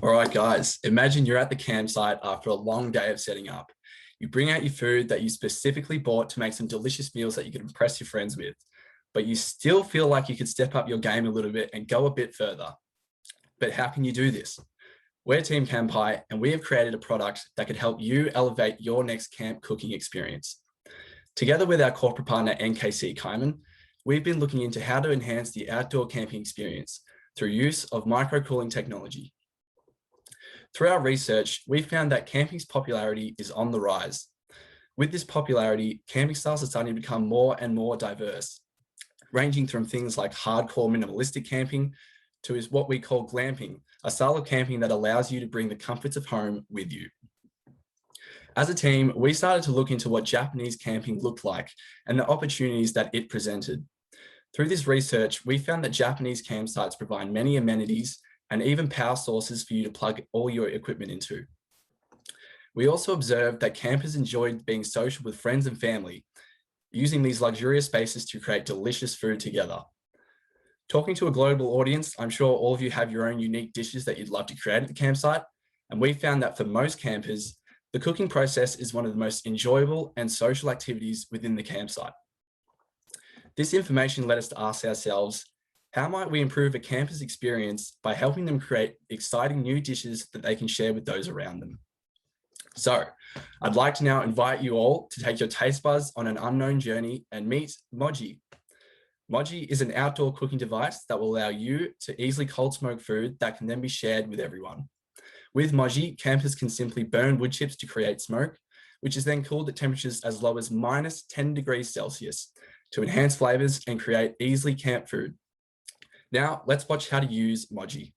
All right, guys, imagine you're at the campsite after a long day of setting up. You bring out your food that you specifically bought to make some delicious meals that you can impress your friends with, but you still feel like you could step up your game a little bit and go a bit further. But how can you do this? We're Team Campai, and we have created a product that could help you elevate your next camp cooking experience. Together with our corporate partner, NKC Kaimen, we've been looking into how to enhance the outdoor camping experience through use of microcooling technology. Through our research, we found that camping's popularity is on the rise. With this popularity, camping styles are starting to become more and more diverse, ranging from things like hardcore minimalistic camping to what we call glamping, a style of camping that allows you to bring the comforts of home with you. As a team, we started to look into what Japanese camping looked like and the opportunities that it presented. Through this research, we found that Japanese campsites provide many amenities and even power sources for you to plug all your equipment into. We also observed that campers enjoyed being social with friends and family, using these luxurious spaces to create delicious food together. Talking to a global audience, I'm sure all of you have your own unique dishes that you'd love to create at the campsite, and we found that for most campers, the cooking process is one of the most enjoyable and social activities within the campsite. This information led us to ask ourselves, how might we improve a camper's experience by helping them create exciting new dishes that they can share with those around them? So I'd like to now invite you all to take your taste buds on an unknown journey and meet Moji. Moji is an outdoor cooking device that will allow you to easily cold smoke food that can then be shared with everyone. With Moji, campers can simply burn wood chips to create smoke, which is then cooled at temperatures as low as -10 degrees Celsius to enhance flavors and create easily camp food. Now, let's watch how to use Moji.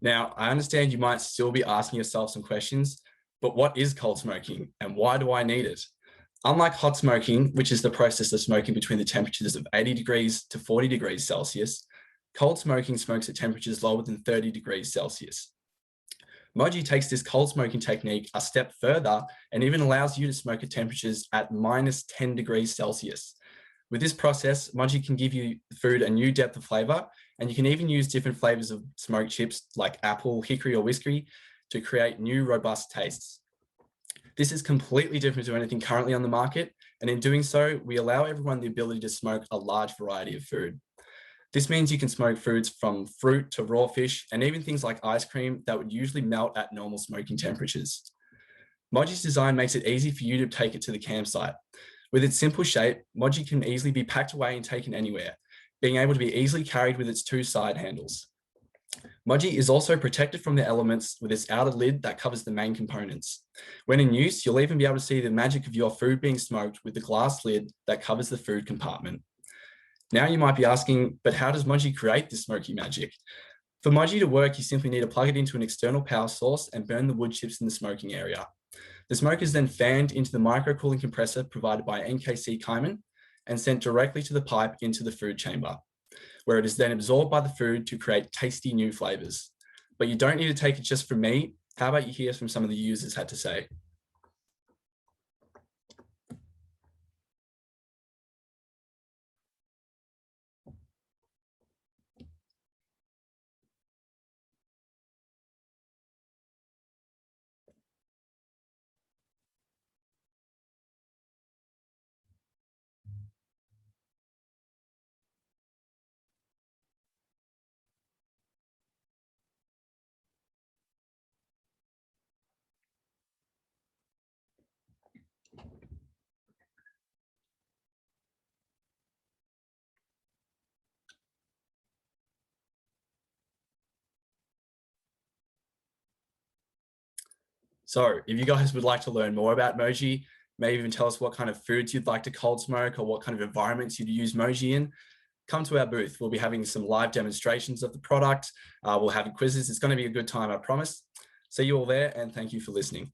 Now, I understand you might still be asking yourself some questions, but what is cold smoking and why do I need it? Unlike hot smoking, which is the process of smoking between the temperatures of 80 degrees to 40 degrees Celsius, cold smoking smokes at temperatures lower than 30 degrees Celsius. Moji takes this cold smoking technique a step further and even allows you to smoke at temperatures at -10 degrees Celsius. With this process, Moji can give you food a new depth of flavor, and you can even use different flavors of smoked chips like apple, hickory, or whiskey to create new robust tastes. This is completely different to anything currently on the market, and in doing so, we allow everyone the ability to smoke a large variety of food. This means you can smoke foods from fruit to raw fish, and even things like ice cream that would usually melt at normal smoking temperatures. Moji's design makes it easy for you to take it to the campsite. With its simple shape, Moji can easily be packed away and taken anywhere, being able to be easily carried with its two side handles. Moji is also protected from the elements with its outer lid that covers the main components. When in use, you'll even be able to see the magic of your food being smoked with the glass lid that covers the food compartment. Now you might be asking, but how does Moji create this smoky magic? For Moji to work, you simply need to plug it into an external power source and burn the wood chips in the smoking area. The smoke is then fanned into the microcooling compressor provided by NKC Kaimen and sent directly to the pipe into the food chamber, where it is then absorbed by the food to create tasty new flavors. But you don't need to take it just from me. How about you hear from some of the users had to say? So if you guys would like to learn more about Moji, maybe even tell us what kind of foods you'd like to cold smoke or what kind of environments you'd use Moji in, come to our booth. We'll be having some live demonstrations of the product. We'll have quizzes. It's going to be a good time, I promise. See you all there, and thank you for listening.